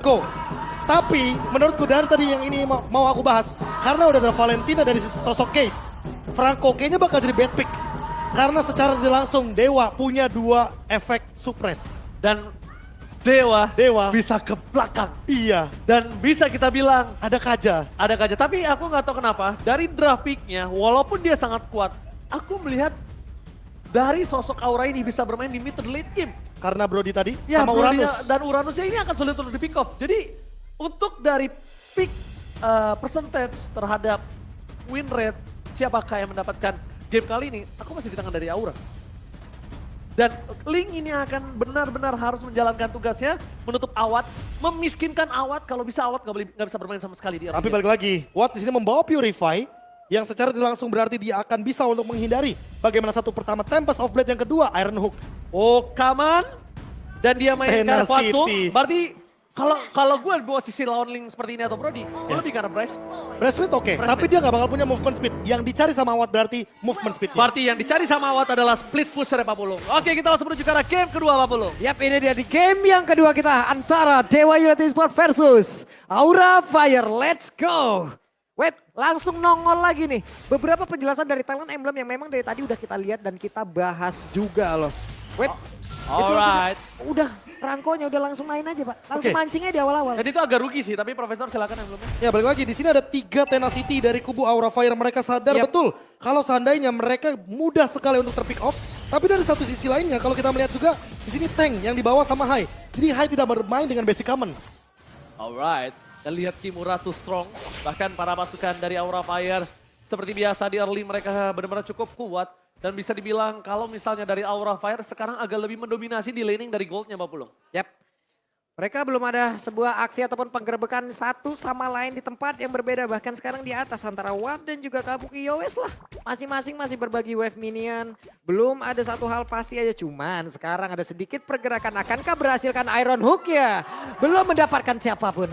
Franco. Tapi menurutku dari tadi yang ini mau aku bahas, karena udah ada Valentina dari sosok Case, Franco kayaknya bakal jadi bad pick. Karena secara tidak langsung Dewa punya 2 efek suppress. Dan Dewa Dewa. bisa ke belakang. Iya, Dan bisa kita bilang ada Kaja. ada kaca. Tapi aku nggak tahu kenapa dari draft picknya walaupun dia sangat kuat, aku melihat dari sosok Aura ini bisa bermain di mid to late game. Karena Brody tadi Ya, sama Brody-nya Uranus. dan Uranusnya ini akan sulit untuk di pick off. Jadi untuk dari pick percentage terhadap win rate, siapakah yang mendapatkan game kali ini, aku masih di tangan dari Aura. Dan Link ini akan benar-benar harus menjalankan tugasnya, menutup Awat, memiskinkan Awat, kalau bisa Awat nggak bisa bermain sama sekali di early Tapi game. balik lagi, Watt di sini membawa Purify yang secara tidak langsung berarti dia akan bisa untuk menghindari bagaimana satu pertama Tempest of Blade, yang kedua Iron Hook. Oh, Kaman. Dan dia mainkan Tenacity. Quantum. Berarti kalau gue bawa sisi lawan Link seperti ini atau Brody, gue lebih karena Bryce. Breast speed oke, Breast tapi speed. dia nggak bakal punya movement speed. Yang dicari sama Watt berarti movement speed. Berarti yang dicari sama Awat adalah split push dari Papulung. Oke, kita langsung menuju ke arah game kedua Papulung. Yap, ini dia di game yang kedua kita antara Dewa United Esports versus Aura Fire. Let's go. Wait, langsung nongol lagi nih. Beberapa penjelasan dari talent emblem yang memang dari tadi udah kita lihat dan kita bahas juga loh. Wait, Alright. udah rangkonya udah langsung main aja Pak. Langsung Oke. mancingnya di awal-awal. Jadi itu agak rugi sih, tapi Profesor silakan yang belum. Ya balik lagi, di sini ada 3 Tenacity dari kubu Aura Fire. Mereka sadar Yap. betul kalau seandainya mereka mudah sekali untuk terpick off. Tapi dari satu sisi lainnya, kalau kita melihat juga di sini tank yang dibawa sama Hai. Jadi Hai tidak bermain dengan basic common. Alright. Dan lihat Kimura too strong. Bahkan para pasukan dari Aura Fire seperti biasa di early mereka benar-benar cukup kuat. Dan bisa dibilang kalau misalnya dari Aura Fire sekarang agak lebih mendominasi di laning dari goldnya Papulung. Yap. Mereka belum ada sebuah aksi ataupun penggerbekan satu sama lain di tempat yang berbeda. Bahkan sekarang di atas antara Watt dan juga Kabuki Yowes lah. Masing-masing masih berbagi wave minion. Belum ada satu hal pasti aja. Cuman sekarang ada sedikit pergerakan. Akankah berhasilkan Iron Hook ya? Belum mendapatkan siapapun.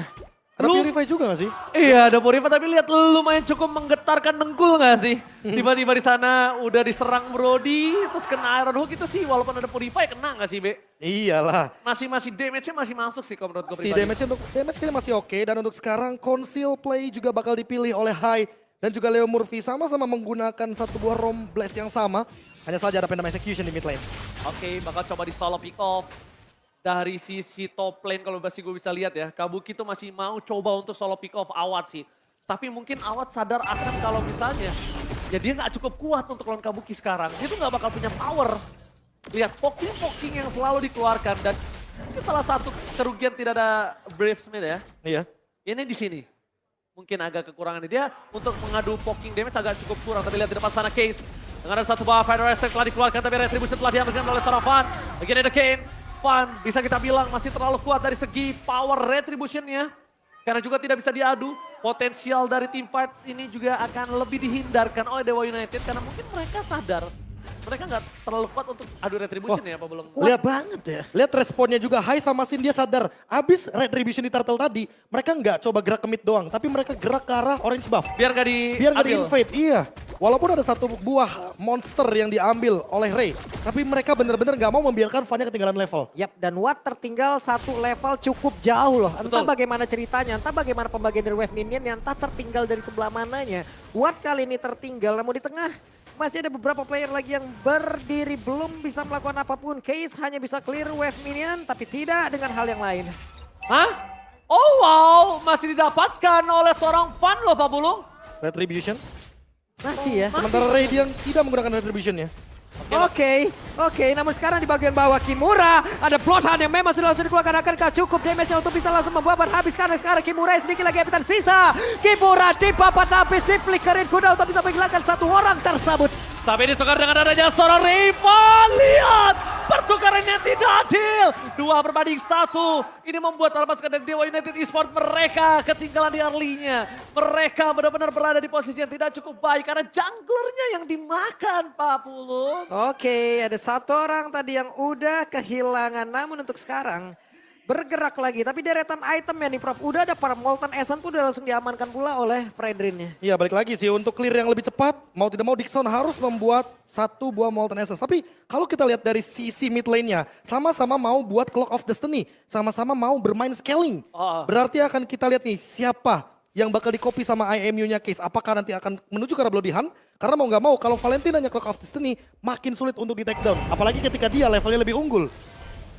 Ada Purify juga gak sih? Iya ada Purifa tapi lihat lumayan cukup menggetarkan dengkul gak sih? Tiba-tiba di sana udah diserang Brody terus kena Iron Hook itu sih walaupun ada Purify kena gak sih Be? Iyalah. Masih damage-nya masih masuk sih kalau menurut gue Si pribadi. damage kayaknya masih oke, dan untuk sekarang conceal play juga bakal dipilih oleh Hai dan juga Leo Murphy, sama-sama menggunakan satu buah Rom Blast yang sama. Hanya saja ada Phantom Execution di mid lane. Oke, bakal coba di solo pick off. Dari sisi top lane kalau masih gue bisa lihat ya, Kabuki tuh masih mau coba untuk solo pick off Awat sih. Tapi mungkin Awat sadar akan kalau misalnya, ya dia nggak cukup kuat untuk lawan Kabuki sekarang. Dia tuh nggak bakal punya power. Lihat poking yang selalu dikeluarkan dan itu salah satu kerugian tidak ada Brave Smith ya. Iya. Ini di sini. Mungkin agak kekurangan dia untuk mengadu poking damage agak cukup kurang. Tapi lihat di depan sana Case. Dengan ada satu buah Fire Attack telah dikeluarkan tapi Retribution telah diambilkan oleh seorang Van. Again ada Kane. Van bisa kita bilang masih terlalu kuat dari segi power Retribution-nya. Karena juga tidak bisa diadu. Potensial dari team fight ini juga akan lebih dihindarkan oleh Dewa United. Karena mungkin mereka sadar. Mereka nggak terlalu kuat untuk adu Retribution ya apa belum? Kuat Lihat. banget ya. Lihat responnya juga, Hai sama Sin dia sadar. Abis Retribution di turtle tadi, mereka nggak coba gerak ke mid doang, tapi mereka gerak ke arah orange buff. Biar nggak di Biar nggak di-invade, iya. Walaupun ada satu buah monster yang diambil oleh Ray, tapi mereka benar-benar nggak mau membiarkan Vanya ketinggalan level. Yap, dan Watt tertinggal satu level cukup jauh loh. Entah Betul. bagaimana ceritanya, entah bagaimana pembagian dari wave minion, entah tertinggal dari sebelah mananya. Watt kali ini tertinggal, namun di tengah masih ada beberapa player lagi yang berdiri belum bisa melakukan apapun. Case hanya bisa clear wave minion, tapi tidak dengan hal yang lain. Hah? Oh wow, masih didapatkan oleh seorang Van loh Pak Bulung. Retribution. Masih ya. Sementara Ray dia tidak menggunakan Retribution ya. Oke, namun sekarang di bagian bawah Kimura ada Bloodhound yang memang sudah langsung dikeluarkan. Akankah cukup damage-nya untuk bisa langsung membabat habis, karena sekarang Kimura sedikit lagi habitan sisa. Kimura dibabat habis, diflickerin kuda untuk bisa menghilangkan satu orang tersebut. Tapi ditukar dengan adanya seorang rival. Lihat, pertukarannya tidak adil. 2-1. Ini membuat para pasukan dari Dewa United Esports mereka ketinggalan di early-nya. Mereka benar-benar berada di posisi yang tidak cukup baik karena junglernya yang dimakan Pak Pulung. Oke, ada satu orang tadi yang udah kehilangan, namun untuk sekarang bergerak lagi. Tapi deretan item ya nih Prof. Udah ada para Molten Essence pun udah langsung diamankan pula oleh Fredrinnya. Iya balik lagi sih untuk clear yang lebih cepat mau tidak mau Dixon harus membuat 1 buah Molten Essence. Tapi kalau kita lihat dari sisi mid lane-nya sama-sama mau buat Clock of Destiny. Sama-sama mau bermain scaling. Berarti akan kita lihat nih siapa yang bakal di-copy sama IMU-nya Case. Apakah nanti akan menuju ke arah Bloody Hunt? Karena mau nggak mau kalau Valentinanya Clock of Destiny makin sulit untuk di take down. Apalagi ketika dia levelnya lebih unggul.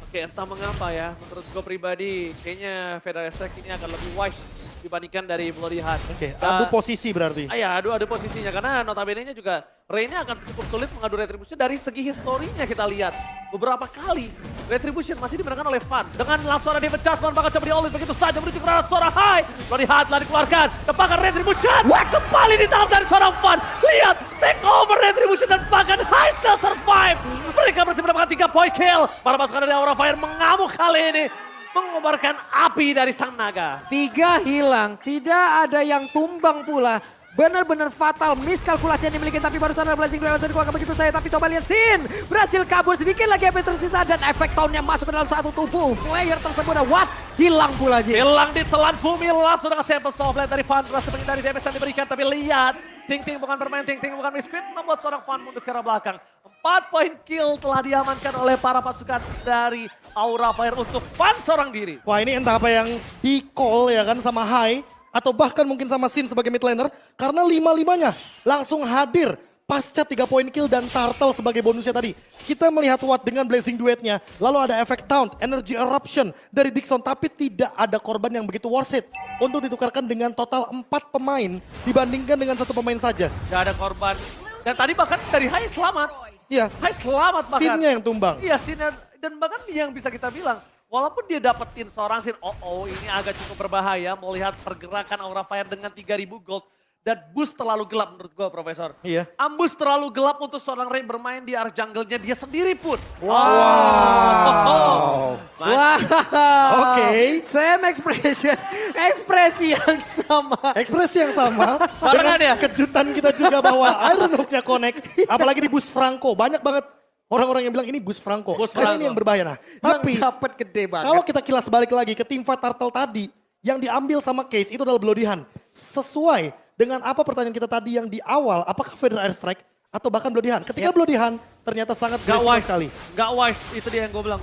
Oke, entah mengapa ya, menurut gue pribadi kayaknya Federer Strike ini akan lebih wise dibandingkan dari Bloody Hunt. Oke, adu posisi berarti. Iya, adu posisinya karena notabene-nya juga Rey-nya akan cukup sulit mengadu Retribution dari segi historinya kita lihat. Beberapa kali Retribution masih dimenangkan oleh Fan. Dengan langsung ada David Jasmine bakal coba di-all-in begitu saja menuju ke arah seorang High. Bloody Hunt telah dikeluarkan, bahkan Retribution kembali ditangkap dari seorang Fan. Lihat, take over Retribution dan bahkan High still survive. Mereka bersih mendapatkan 3 point kill. Para pasukan dari Aura Fire mengamuk kali ini. Mengobarkan api dari sang naga. 3 hilang, tidak ada yang tumbang pula. Benar-benar fatal miskalkulasi yang dimiliki, tapi barusan ada blazing dragon dikeluarkan begitu saya. Tapi coba lihat Sin, berhasil kabur sedikit lagi apa yang tersisa dan efek tahunnya masuk ke dalam satu tubuh player tersebut. What? Hilang pula Jin. Hilang ditelan bumi langsung dengan sampel softline dari Fan. Berhasil menghindari damage yang diberikan, tapi lihat. Ting-ting bukan bermain, Ting-ting bukan misquit, membuat seorang Fan mundur ke arah belakang. 4 point kill telah diamankan oleh para pasukan dari Aura Fire untuk Fan seorang diri. Wah ini entah apa yang di-call ya kan sama High. Atau bahkan mungkin sama Sin sebagai mid laner. Karena 5-5-nya langsung hadir pasca 3 point kill dan Turtle sebagai bonusnya tadi. Kita melihat Watt dengan Blazing Duetnya. Lalu ada efek Taunt, Energy Eruption dari Dixon. Tapi tidak ada korban yang begitu worth it. Untuk ditukarkan dengan total 4 pemain dibandingkan dengan 1 pemain saja. Gak ada korban. Dan tadi bahkan dari High selamat. Iya, High selamat bahkan. Sinnya yang tumbang. Iya, Sinnya. Dan bahkan dia yang bisa kita bilang. Walaupun dia dapetin seorang Sin, ini agak cukup berbahaya melihat pergerakan Aura Fire dengan 3000 gold. Dan boost terlalu gelap menurut gue Profesor. Iya. Ambush terlalu gelap untuk seorang Rey bermain di arah jungle-nya dia sendiri pun. Wow. Wow. Oke. Same expression. Ekspresi yang sama. Ekspresi yang sama Barengan dengan ya? kejutan kita juga bahwa Iron Hook-nya connect. Apalagi di boost Franco. Banyak banget orang-orang yang bilang ini boost Franco. Boost Karena Franco. ini yang berbahaya. Nah, tapi Yang dapat gede banget. kalau kita kilas balik lagi ke tim Fight Turtle tadi. Yang diambil sama Case itu adalah Bloody Hunt. Sesuai dengan apa pertanyaan kita tadi yang di awal. Apakah Federer Airstrike atau bahkan Bloody Hunt. Ketika Bloody Hunt ternyata sangat Gak beresiko wise sekali. Gak wise, itu dia yang gue bilang.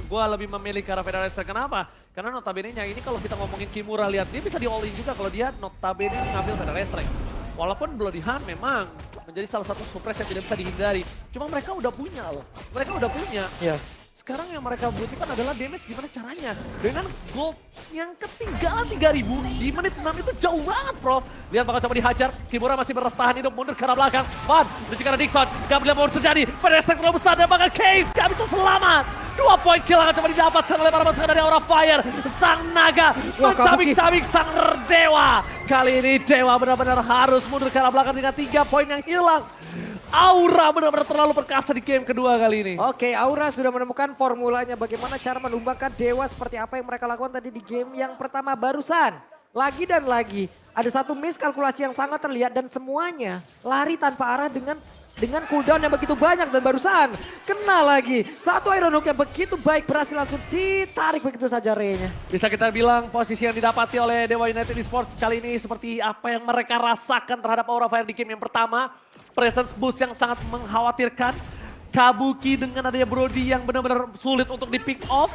Gue lebih memilih ke arah Federer Strike. Kenapa? Karena notabene-nya ini kalau kita ngomongin Kimura, lihat dia bisa di all in juga kalau dia notabene ngambil Federer Strike. Walaupun Bloody Hunt memang menjadi salah satu suppress yang tidak bisa dihindari. Cuma mereka udah punya loh. Mereka udah punya. Iya. Sekarang yang mereka butuhkan adalah damage gimana caranya. Dengan gold yang ketinggalan 3000 di menit 6 itu jauh banget Prof. Lihat bakal coba dihajar. Kimura masih bertahan hidup mundur ke arah belakang. Van menuju ke arah Dixon. Gak boleh mau terjadi. Federer Strike terlalu besar dan bahkan Case gak bisa selamat. 2 point kill akan coba didapatkan oleh para pasukan dari Aura Fire. Sang naga mencabik-cabik sang dewa. Kali ini dewa benar-benar harus mundur ke arah belakang dengan 3 poin yang hilang. Aura benar-benar terlalu perkasa di game kedua kali ini. Oke, Aura sudah menemukan formulanya bagaimana cara menumbangkan dewa seperti apa yang mereka lakukan tadi di game yang pertama barusan. Lagi dan lagi, ada satu miskalkulasi yang sangat terlihat dan semuanya lari tanpa arah dengan cooldown yang begitu banyak dan barusan kena lagi. Satu Iron Hook yang begitu baik berhasil langsung ditarik begitu saja Rey-nya. Bisa kita bilang posisi yang didapati oleh Dewa United Esports kali ini seperti apa yang mereka rasakan terhadap Aura Fire di game yang pertama. Presence boost yang sangat mengkhawatirkan. Kabuki dengan adanya Brody yang benar-benar sulit untuk di pick off.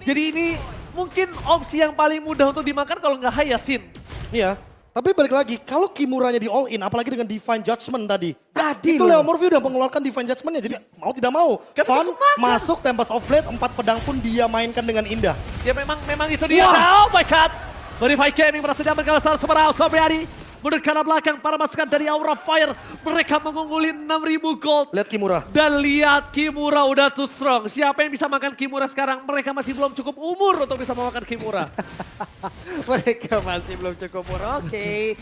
Jadi ini mungkin opsi yang paling mudah untuk dimakan kalau nggak Hayasin. Iya. Tapi balik lagi, kalau Kimuranya di all in, apalagi dengan Divine Judgment tadi. Tadi itu loh. Leo Morphy udah mengeluarkan Divine Judgment-nya, jadi mau tidak mau. Kan Van cukup makan. masuk Tempest of Blade, 4 pedang pun dia mainkan dengan indah. Ya memang itu dia. Wah. Oh my god. Verify Gaming berhasil diambil oleh Star Super Out. Sobriari. Mundur ke arah belakang para pasukan dari Aura Fire. Mereka mengungguli 6.000 gold. Lihat Kimura. Dan lihat Kimura udah too strong. Siapa yang bisa makan Kimura sekarang? Mereka masih belum cukup umur untuk bisa memakan Kimura. Mereka masih belum cukup umur. Oke.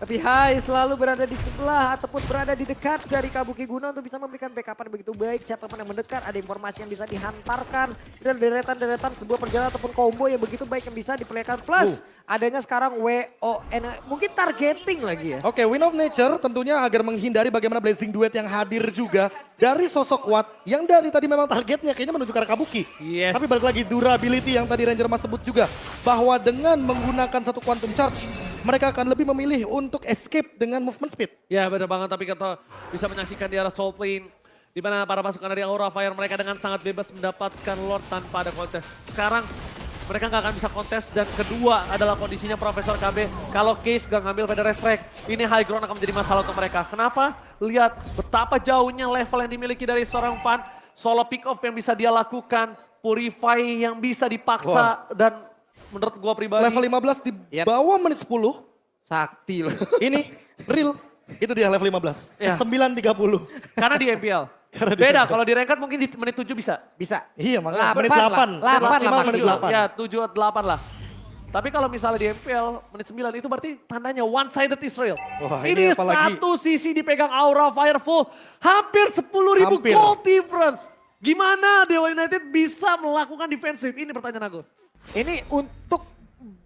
Tapi Hai selalu berada di sebelah ataupun berada di dekat dari Kabuki Guna untuk bisa memberikan backupan begitu baik. Siapapun yang mendekat ada informasi yang bisa dihantarkan. Dan deretan-deretan sebuah perjalanan ataupun combo yang begitu baik yang bisa diperlihatkan. Plus adanya sekarang WON, mungkin targeting lagi ya. Oke, Win of Nature tentunya agar menghindari bagaimana Blazing Duet yang hadir juga dari sosok Watt yang dari tadi memang targetnya kayaknya menuju ke arah Kabuki. Yes. Tapi balik lagi durability yang tadi Ranger Mas sebut juga bahwa dengan menggunakan satu Quantum Charge mereka akan lebih memilih untuk escape dengan movement speed. Ya benar banget, tapi kita bisa menyaksikan di arah Soul Plane. Di mana para pasukan dari Aura Fire mereka dengan sangat bebas mendapatkan Lord tanpa ada kontes. Sekarang mereka nggak akan bisa kontes dan kedua adalah kondisinya Profesor KB. Kalau Case gak ngambil Feather Strike, ini high ground akan menjadi masalah untuk mereka. Kenapa? Lihat betapa jauhnya level yang dimiliki dari seorang Fan. Solo pick off yang bisa dia lakukan, Purify yang bisa dipaksa dan menurut gua pribadi. Level 15 di bawah menit 10. Sakti loh. Ini real. Itu dia level 15. Ya. 9.30. Karena di MPL. Karena di Beda, MPL. kalau di ranked mungkin di menit 7 bisa. Bisa. Iya makanya 8 menit lah. 8. 8 Maksimal lah menit maksimal. 8. Ya 7 atau 8 lah. Tapi kalau misalnya di MPL menit 9 itu berarti tandanya one-sided Israel. Wah, ini ini apalagi- satu sisi dipegang Aura Fireful. Hampir 10.000 Hampir. goal difference. Gimana Dewa United bisa melakukan defensif? Ini pertanyaan aku. Ini untuk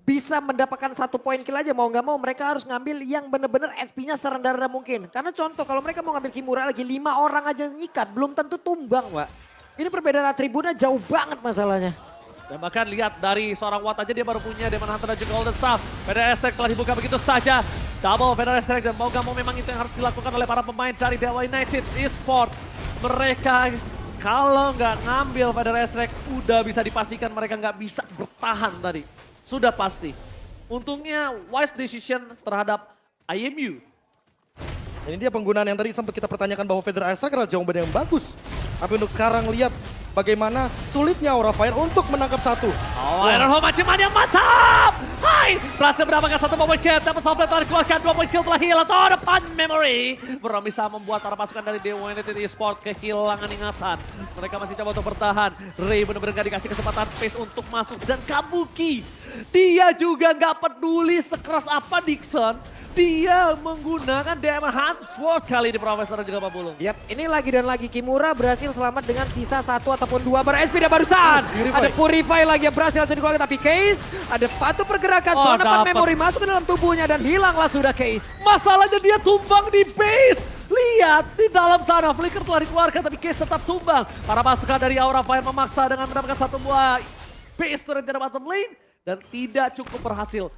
bisa mendapatkan 1 poin kill aja mau nggak mau mereka harus ngambil yang bener-bener SP-nya serendah-rendah mungkin. Karena contoh kalau mereka mau ngambil Kimura lagi 5 orang aja nyikat belum tentu tumbang Pak. Ini perbedaan atributnya jauh banget masalahnya. Dan bahkan lihat dari seorang Watt aja dia baru punya Demon Hunter dan juga Golden Staff. Feather Strike telah dibuka begitu saja. Double Feather Strike dan mau gak mau memang itu yang harus dilakukan oleh para pemain dari Dewa United Esports. Mereka kalau nggak ngambil Feather Strike udah bisa dipastikan mereka nggak bisa bertahan tadi. Sudah pasti. Untungnya wise decision terhadap IMU. Ini dia penggunaan yang tadi sempat kita pertanyakan bahwa Feather Strike adalah jawaban yang bagus. Tapi untuk sekarang lihat bagaimana sulitnya Aura Fire untuk menangkap satu. Oh, Iron Home ancaman yang mantap! Hai! Berhasil mendapatkan 1 point kill, tapi Soulblade telah dikeluarkan, 2 point kill telah hilang. Oh, depan memory. Belum bisa membuat para pasukan dari Dewa United Esports kehilangan ingatan. Mereka masih coba untuk bertahan. Ray benar-benar gak dikasih kesempatan space untuk masuk. Dan Kabuki, dia juga gak peduli sekeras apa Dixon. Dia menggunakan Demon Hunt Sword kali ini Profesor dan juga Pak Bulung. Yap, ini lagi dan lagi Kimura berhasil selamat dengan sisa 1 ataupun 2 ber-SP dan barusan. Ada Purify lagi yang berhasil langsung dikeluarkan tapi Case ada patu pergerakan. Oh, Dapat dapet. memori masuk ke dalam tubuhnya dan hilanglah sudah Case. Masalahnya dia tumbang di base. Lihat di dalam sana Flicker telah dikeluarkan tapi Case tetap tumbang. Para pasukan dari Aura Fire memaksa dengan mendapatkan 1 buah base turret dari bottom lane dan tidak cukup berhasil.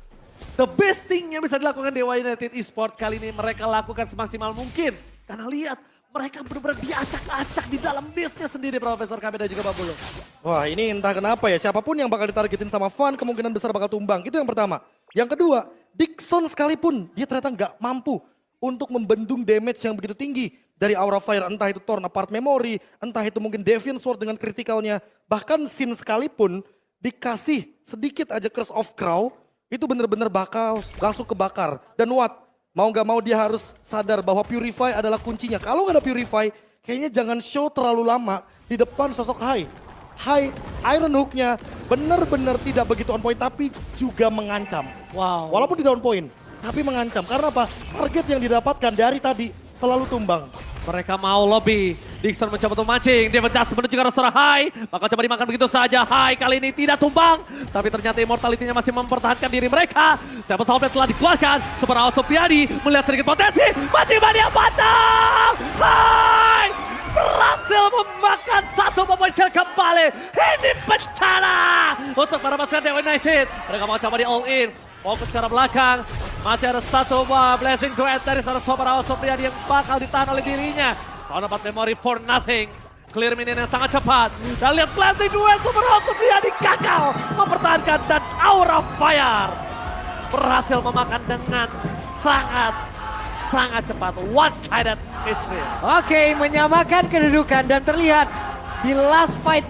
The best thing yang bisa dilakukan Dewa United Esports kali ini mereka lakukan semaksimal mungkin. Karena lihat mereka benar-benar diacak-acak di dalam base-nya sendiri Profesor KB dan juga Pak Bulung. Wah ini entah kenapa ya, siapapun yang bakal ditargetin sama Fan kemungkinan besar bakal tumbang. Itu yang pertama. Yang kedua, Dixon sekalipun dia ternyata nggak mampu untuk membendung damage yang begitu tinggi dari Aura Fire. Entah itu Torn Apart Memory, entah itu mungkin Deviant Sword dengan kritikalnya. Bahkan Sin sekalipun dikasih sedikit aja Curse of Crow, itu bener-bener bakal langsung kebakar. Dan Watt, mau gak mau dia harus sadar bahwa Purify adalah kuncinya. Kalau gak ada Purify, kayaknya jangan show terlalu lama di depan sosok Hai. Hai, Iron Hook-nya bener-bener tidak begitu on point, tapi juga mengancam. Wow. Walaupun di down point, tapi mengancam. Karena apa? Target yang didapatkan dari tadi selalu tumbang. Mereka mau lobby. Dixon mencoba untuk mancing. David Dust menuju ke arah seorang Hai. Bakal coba dimakan begitu saja. Hai kali ini tidak tumbang. Tapi ternyata immortality-nya masih mempertahankan diri mereka. Dapat Soulblade telah dikeluarkan. Seberapa Supriyadi melihat sedikit potensi. Mancing-mancing yang matang. Hai berhasil memakan 1 poin kill kembali. Ini bencana untuk para pasukan Dewa United. Mereka mau coba di all in. Fokus ke arah belakang. Masih ada 1 buah Blazing Duet dari seorang Soberao Supriyadi yang bakal ditahan oleh dirinya. Kalau dapat memory for nothing. Clear minion yang sangat cepat. Dan lihat Blazing Duet Soberao Supriyadi gagal mempertahankan dan Aura Fire berhasil memakan dengan sangat cepat. One-sided history. Oke, menyamakan kedudukan dan terlihat di last fight